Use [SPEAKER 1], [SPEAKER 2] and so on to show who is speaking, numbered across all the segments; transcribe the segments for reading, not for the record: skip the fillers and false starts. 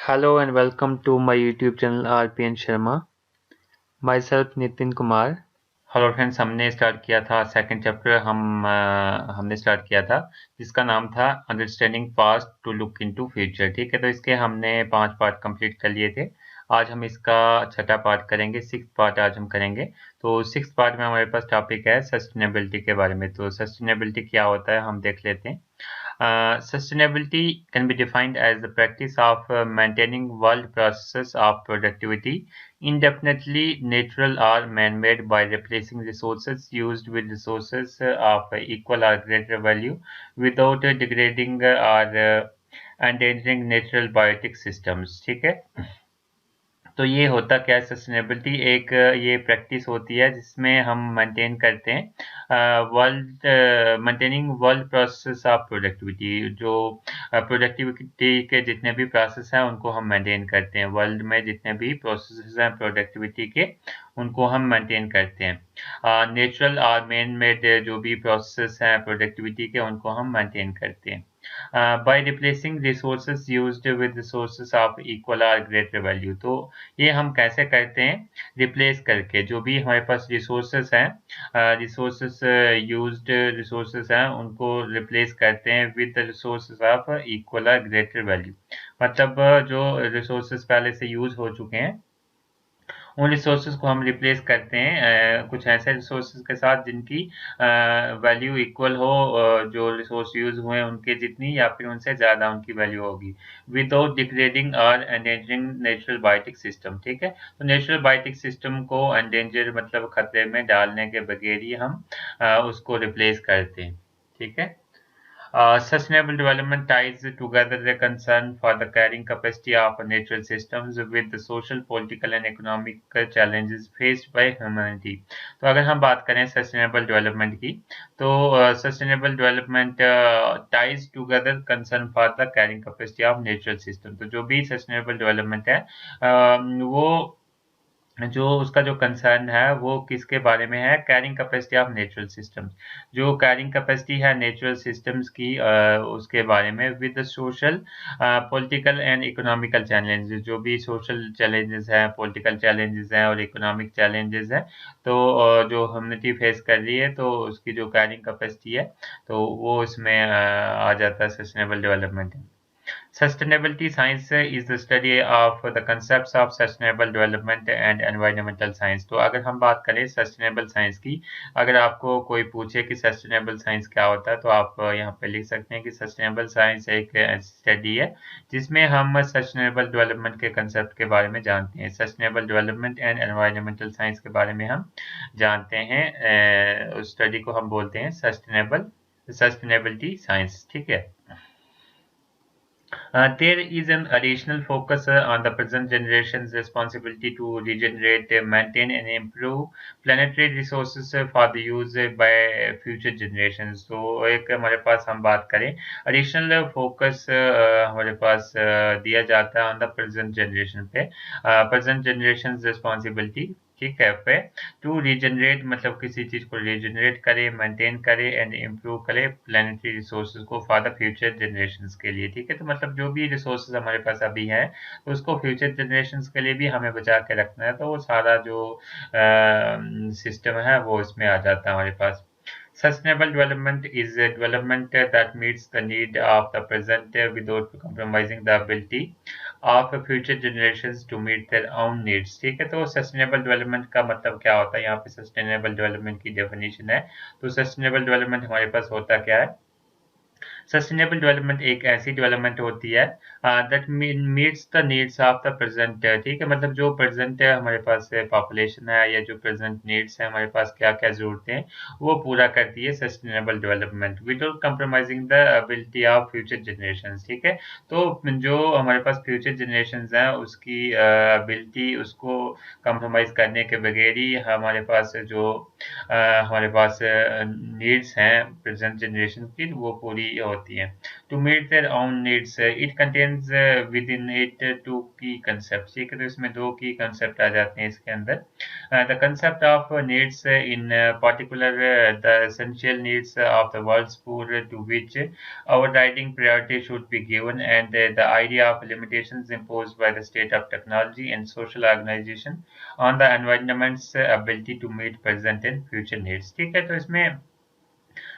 [SPEAKER 1] Hello and welcome to my YouTube channel RPN Sharma. Myself Nitin Kumar. Hello friends, हमने start किया था second chapter हमने start किया था जिसका नाम था understanding past to look into future. ठीक है, तो इसके हमने 5 पार्ट कंप्लीट कर लिए थे। आज हम इसका छठा पार्ट करेंगे, सिक्स्थ पार्ट आज हम करेंगे। तो सिक्स्थ पार्ट में हमारे पास टॉपिक है सस्टेनेबिलिटी के बारे में। तो सस्टेनेबिलिटी क्या होता है हम देख लेते हैं। Sustainability can be defined as the practice of maintaining world processes of productivity, indefinitely natural or man-made, by replacing resources used with resources of equal or greater value without degrading or endangering natural biotic systems। ठीक है, तो ये होता क्या है, sustainability एक ये practice होती है जिसमें हम मेंटेन करते हैं maintaining world process of productivity. जो प्रोडक्टिविटी के जितने भी प्रोसेस हैं उनको हम मेंटेन करते हैं। वर्ल्ड में जितने भी प्रोसेस हैं प्रोडक्टिविटी के उनको हम मेंटेन करते हैं। नेचुरल और मैन मेड जो भी प्रोसेस हैं प्रोडक्टिविटी के उनको हम मेंटेन करते हैं by replacing resources used with resources of equal or greater value। तो ये हम कैसे करते हैं, रिप्लेस करके जो भी हमारे पास रिसोर्सेस हैं रिसोर्सेस यूज्ड रिसोर्सेस हैं उनको रिप्लेस करते हैं विद रिसोर्सेस ऑफ इक्वल और ग्रेटर वैल्यू। मतलब जो रिसोर्सेस पहले से यूज हो चुके हैं उन रिसोर्सेज को हम रिप्लेस करते हैं कुछ ऐसे रिसोर्सेज के साथ जिनकी वैल्यू इक्वल हो, जो रिसोर्स यूज हुए उनके जितनी या फिर उनसे ज़्यादा उनकी वैल्यू होगी, विदाउट डिग्रेडिंग और एंडेंजरिंग नेचुरल बायोटिक सिस्टम। ठीक है, तो नेचुरल बायोटिक सिस्टम को एंडेंजर मतलब खतरे में डालने के बगैर ही हम उसको रिप्लेस करते हैं। ठीक है, sustainable development ties together the concern for the carrying capacity of natural systems with the social, political and economic challenges faced by humanity। तो अगर हम बात करें सस्टेनेबल डेवलपमेंट की, तो sustainable development ties together concern for the carrying capacity of natural system. तो जो भी सस्टेनेबल डेवलपमेंट है वो जो उसका जो कंसर्न है वो किसके बारे में है, carrying capacity of natural systems. जो कैरिंग कैपेसिटी है नेचुरल सिस्टम्स की उसके बारे में, with social political and economical challenges. जो भी सोशल चैलेंजेस हैं, पॉलिटिकल चैलेंजेस हैं और इकोनॉमिक चैलेंजेस हैं, तो जो ह्यूमैनिटी फेस कर रही है तो उसकी जो कैरिंग कैपेसिटी है तो वो इसमें आ जाता है sustainable development. Sustainability science is the study of the concepts of sustainable development and environmental science। तो अगर हम बात करें सस्टेनेबल साइंस की, अगर आपको कोई पूछे कि सस्टेनेबल साइंस क्या होता है तो आप यहाँ पे लिख सकते हैं कि सस्टेनेबल साइंस एक स्टडी है जिसमें हम सस्टेनेबल डेवलपमेंट के कंसेप्ट के बारे में जानते हैं। Sustainable development and environmental science के बारे में हम जानते हैं, उस स्टडी को हम बोलते हैं सस्टेनेबिलिटी साइंस। ठीक है, there is an additional focus on the present generation's responsibility to regenerate, maintain and improve planetary resources for the use by future generations। तो एक हमारे पास हम बात करें एडिशनल फोकस हमारे पास दिया जाता है ऑन द प्रेजेंट जनरेशन पे, प्रेजेंट जनरेशन रिस्पॉन्सिबिलिटी। ठीक है, पे टू रीजनरेट मतलब किसी चीज को रीजनरेट करे, मेंटेन करे एंड इम्प्रूव करे प्लानिटरी रिसोर्सेज को फॉर द फ्यूचर जनरेशंस के लिए। ठीक है, तो मतलब जो भी रिसोर्सेज हमारे पास अभी हैं तो उसको फ्यूचर जनरेशंस के लिए भी हमें बचा के रखना है, तो वो सारा जो सिस्टम है वो इसमें आ जाता है हमारे पास। Sustainable development is a development that meets the need of the present without compromising the ability of future generations to meet their own needs। ठीक है, तो सस्टेनेबल डेवलपमेंट का मतलब क्या होता है, यहाँ पे सस्टेनेबल डेवलपमेंट की डेफिनेशन है। तो सस्टेनेबल डेवलपमेंट हमारे पास होता क्या है, सस्टेनेबल डेवलपमेंट एक ऐसी डेवलपमेंट होती है that meets the needs of the present. ठीक है, मतलब जो प्रेजेंट है हमारे पास पॉपुलेशन है या जो प्रेजेंट नीड्स है हमारे पास क्या क्या जरूरतें हैं वो पूरा करती है sustainable development without compromising the ability of future generation. ठीक है, तो जो हमारे पास फ्यूचर जनरेशन है उसकी एबिलिटी उसको कंप्रोमाइज करने के बगैर ही हमारे पास जो हमारे पास नीड्स हैं प्रेजेंट जनरेशन की वो पूरी होती हैं। To meet their own needs it contains within it two key concept, ठीक है। तो इसमें दो की कंसेप्ट आ जाते हैं इसके अंदर। The concept of needs in particular the essential needs of the world's poor to which overriding priority should be given, and the idea of limitations imposed by the state of technology and social organization on the environment's ability to meet present and future needs। ठीक है, तो इसमें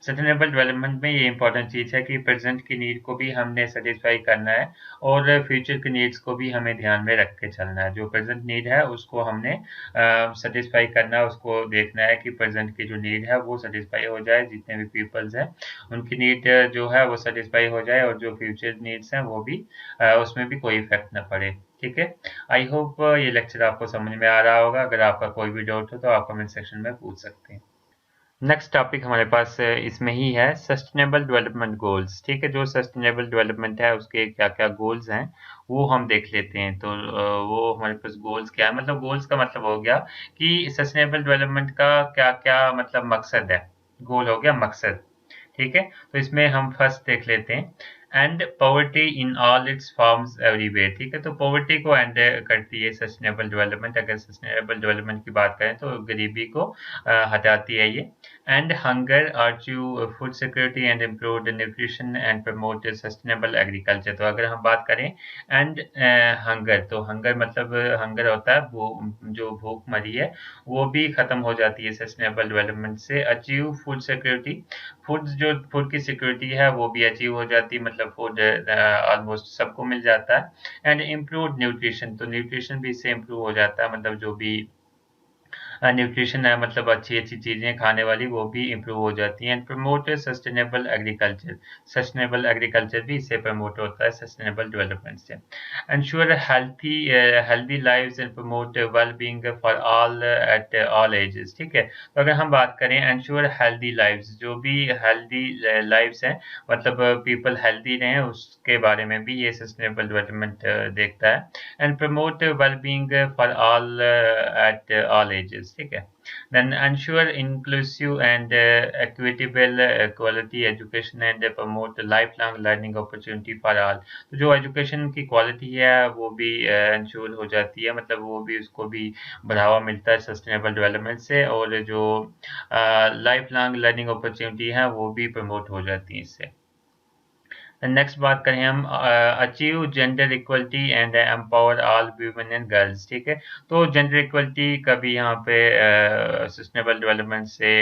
[SPEAKER 1] sustainable development में ये important चीज़ है कि present की need को भी हमने सेटिस्फाई करना है और फ्यूचर की नीड्स को भी हमें ध्यान में रख के चलना है। जो प्रेजेंट नीड है उसको हमने सेटिस्फाई करना है, उसको देखना है कि प्रेजेंट की जो नीड है वो सेटिस्फाई हो जाए, जितने भी पीपल्स हैं उनकी नीड जो है वो सेटिस्फाई हो जाए, और जो फ्यूचर नीड्स हैं वो भी उसमें भी कोई इफेक्ट ना पड़े। ठीक है, आई होप ये लेक्चर आपको समझ में आ रहा होगा। अगर आपका कोई भी डाउट हो तो आप कमेंट सेक्शन में पूछ सकते हैं। नेक्स्ट टॉपिक हमारे पास इसमें ही है सस्टेनेबल डेवलपमेंट गोल्स। ठीक है, जो सस्टेनेबल डेवलपमेंट है उसके क्या क्या गोल्स हैं वो हम देख लेते हैं। तो वो हमारे पास गोल्स क्या है, मतलब गोल्स का मतलब हो गया कि सस्टेनेबल डेवलपमेंट का क्या क्या मतलब मकसद है। गोल हो गया मकसद, ठीक है। तो इसमें हम फर्स्ट देख लेते हैं and poverty in all it's forms everywhere. ठीक है, तो पॉवर्टी को एंड करती है सस्टेनेबल डेवलपमेंट। अगर सस्टेनेबल डेवलपमेंट की बात करें तो गरीबी को हटाती है ये। And hunger achieve food security and improved nutrition and promote sustainable agriculture. तो अगर हम बात करें एंड हंगर, तो हंगर मतलब हंगर होता है वो जो भूख मरी है वो भी खत्म हो जाती है सस्टेनेबल डेवलपमेंट से। अचीव फूड सिक्योरिटी, फूड की सिक्योरिटी है वो भी अचीव हो जाती है, मतलब फूड ऑलमोस्ट सबको मिल जाता है। एंड इम्प्रूव्ड न्यूट्रिशन, तो न्यूट्रिशन भी इससे इम्प्रूव हो जाता है, मतलब जो भी न्यूट्रिशन है मतलब अच्छी अच्छी चीज़ें खाने वाली वो भी इम्प्रूव हो जाती हैं। And promote sustainable agriculture, sustainable agriculture भी इससे प्रमोट होता है सस्टेनेबल डेवलपमेंट से। Ensure healthy lives and promote well being for all at all ages. ठीक है, तो अगर हम बात करें एंश्योर हेल्दी लाइव्स, जो भी हेल्दी लाइव्स हैं मतलब पीपल हेल्दी रहें उसके बारे में भी ये सस्टेनेबल डेवलपमेंट देखता है। And promote well being for all at all ages. ठीक है, then ensure inclusive and equitable quality education and promote lifelong learning opportunity for all। तो जो एजुकेशन की क्वालिटी है वो भी इंश्योर हो जाती है, मतलब वो भी उसको भी बढ़ावा मिलता है सस्टेनेबल डेवलपमेंट से, और जो लाइफ लॉन्ग लर्निंग अपॉर्चुनिटी है वो भी प्रमोट हो जाती है इससे। नेक्स्ट बात करें हम achieve gender equality and empower all women and girls. ठीक है, तो जेंडर इक्वलिटी का भी यहाँ पे सस्टेनेबल डेवलपमेंट से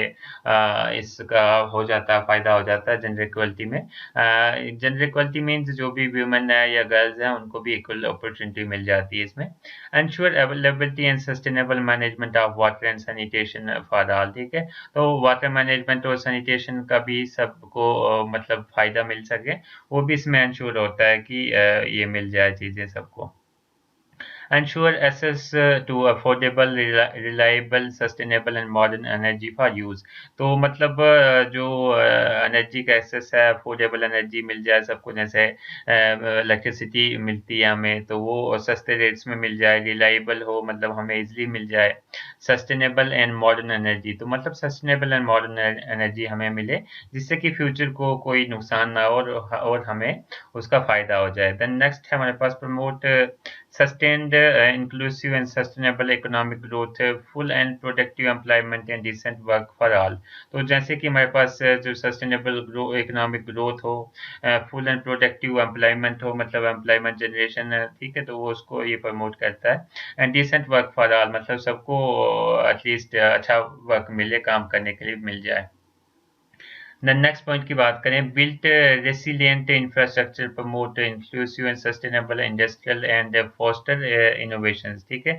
[SPEAKER 1] इसका हो जाता है, फायदा हो जाता है जेंडर इक्वलिटी में। जेंडर इक्वलिटी मीन्स जो भी वुमेन है या गर्ल्स हैं उनको भी इक्वल अपॉर्चुनिटी मिल जाती है इसमें। Ensure availability and sustainable management of water and sanitation for all. ठीक है, तो वाटर मैनेजमेंट और सैनिटेशन का भी सबको मतलब फायदा मिल सके वो भी इसमें इंश्योर होता है कि ये मिल जाए चीज़ें सबको। ensure access to affordable, reliable, sustainable and modern energy for use। तो मतलब जो एनर्जी का एक्सेस है, अफोर्डेबल एनर्जी मिल जाए सबको, जैसे इलेक्ट्रिसिटी मिलती है हमें तो वो सस्ते रेट्स में मिल जाए, रिलायबल हो मतलब हमें इजीली मिल जाए। सस्टेनेबल एंड मॉडर्न एनर्जी, तो मतलब सस्टेनेबल एंड मॉडर्न एनर्जी हमें मिले जिससे कि फ्यूचर को कोई नुकसान ना हो और हमें उसका फ़ायदा हो जाए। देन नेक्स्ट है हमारे पास promote sustained inclusive and sustainable economic growth, full and productive employment and decent work for all। तो जैसे कि हमारे पास जो सस्टेनेबल इकोनॉमिक ग्रोथ हो, फुल एंड प्रोडक्टिव एम्प्लॉयमेंट हो मतलब एम्प्लॉयमेंट जनरेशन, ठीक है, तो वो उसको ये प्रमोट करता है। And decent work for all, मतलब सबको एटलीस्ट अच्छा वर्क मिले, काम करने के लिए मिल जाए। नेक्स्ट पॉइंट की बात करें, built resilient infrastructure, promote inclusive and sustainable industrial and foster innovations. ठीक है,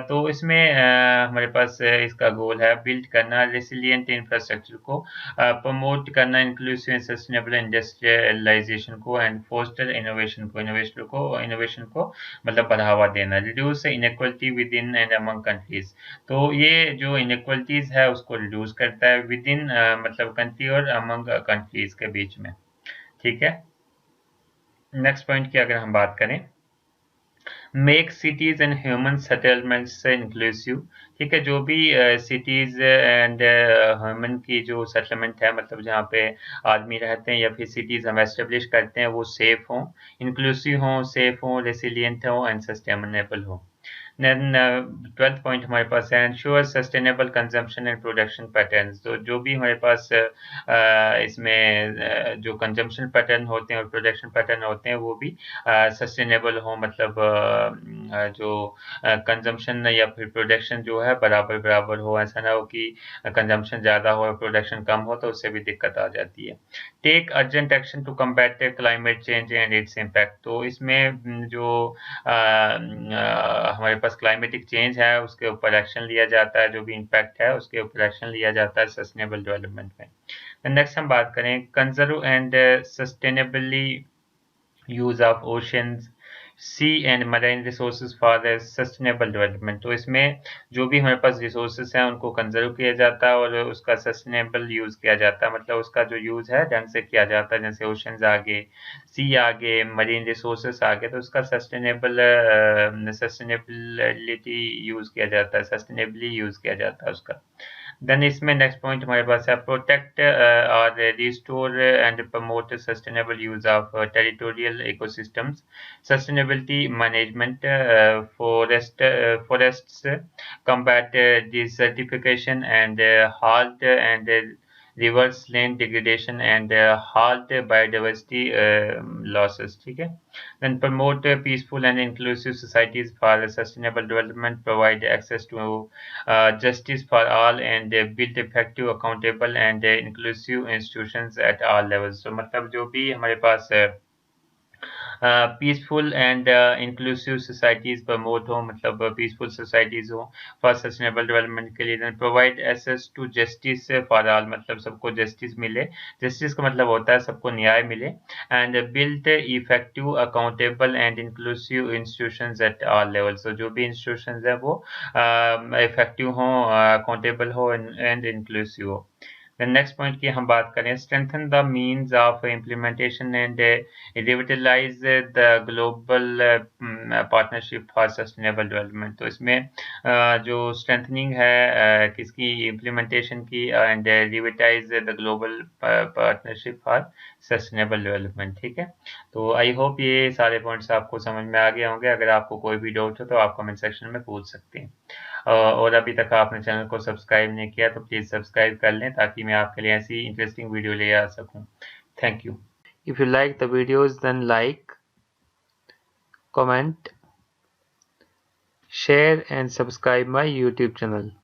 [SPEAKER 1] तो इसमें हमारे पास इसका गोल है बिल्ड करना रेसिलियंट इंफ्रास्ट्रक्चर को, प्रमोट करना इंक्लूसिव एंड सस्टेनेबल इंडस्ट्रियलाइजेशन को, एंड फोस्टर इनोवेशन को मतलब बढ़ावा देना, reduce inequality with in and among countries. तो ये जो इनइक्वलिटीज है उसको रिड्यूस करता है विद इन मतलब कंट्री और अमंग कंट्रीज के बीच में। ठीक है, नेक्स्ट पॉइंट की अगर हम बात करें make cities and human settlements inclusive, ठीक है। जो भी सिटीज़ एंड ह्यूमन की जो सेटलमेंट है, मतलब जहाँ पे आदमी रहते हैं या फिर सिटीज़ हम एस्टेब्लिश करते हैं, वो सेफ हों, इंक्लूसिव हों, सेफ हों, रेसिलियंट हों एंड सस्टेनेबल हों। देन 12th पॉइंट हमारे पास है ensure sustainable consumption and production patterns. तो जो भी हमारे पास इसमें जो कंजम्पशन पैटर्न होते हैं और प्रोडक्शन पैटर्न होते हैं वो भी सस्टेनेबल हो, मतलब जो कंजम्पशन या फिर प्रोडक्शन जो है बराबर बराबर हो। ऐसा ना हो कि कंजम्पशन ज़्यादा हो और प्रोडक्शन कम हो, तो उससे भी दिक्कत आ जाती है। Take urgent action to combat climate change and its impact. तो इसमें जो हमारे पास क्लाइमेटिक चेंज है उसके ऊपर एक्शन लिया जाता है, जो भी इम्पैक्ट है उसके ऊपर एक्शन लिया जाता है सस्टेनेबल डेवलपमेंट में। नेक्स्ट हम बात करें conserve and sustainably use of oceans, sea and marine resources for sustainable development. तो इसमें जो भी हमारे पास रिसोर्सेज हैं उनको कंजर्व किया जाता है और उसका सस्टेनेबल यूज किया जाता है, मतलब उसका जो यूज है ढंग से किया जाता है। जैसे ओशंस आगे, सी आगे, मरीन रिसोर्सेज आगे, तो उसका सस्टेनेबिलिटी यूज किया जाता है, सस्टेनेबली यूज किया जाता है उसका। देन इसमें नेक्स्ट पॉइंट हमारे पास है प्रोटेक्ट और restore and promote sustainable use of territorial ecosystems, sustainability management, forests, combat desertification and halt and reverse land degradation and halt biodiversity losses, ठीक है। Then promote peaceful and inclusive societies for sustainable development, provide access to justice for all and build effective, accountable and inclusive institutions at all levels। तो मतलब जो भी हमारे पास peaceful and inclusive societies promote हो, मतलब पीसफुल सोसाइटीज़ हो for sustainable development के लिए। Then provide access to justice for all, मतलब सबको जस्टिस मिले। जस्टिस का मतलब होता है सबको न्याय मिले। And build effective, accountable and inclusive institutions at all levels. तो जो भी इंस्टीट्यूशंस है वो इफेक्टिव हो, अकाउंटेबल हो एंड इंक्लूसिव हो। नेक्स्ट पॉइंट की हम बात करें strengthen the means of implementation and revitalize the global partnership for sustainable development. तो इसमें जो स्ट्रेंथनिंग है किसकी, इम्प्लीमेंटेशन की, and revitalize the global partnership for sustainable development, ठीक है। तो आई होप ये सारे पॉइंट्स आपको समझ में आ गए होंगे। अगर आपको कोई भी डाउट हो तो आप कमेंट सेक्शन में पूछ सकते हैं। और अभी तक आपने चैनल को सब्सक्राइब नहीं किया तो प्लीज़ सब्सक्राइब कर लें, ताकि मैं आपके लिए ऐसी इंटरेस्टिंग वीडियो ले आ सकूं। Thank you. If you like the videos then like, comment, share and subscribe my YouTube channel.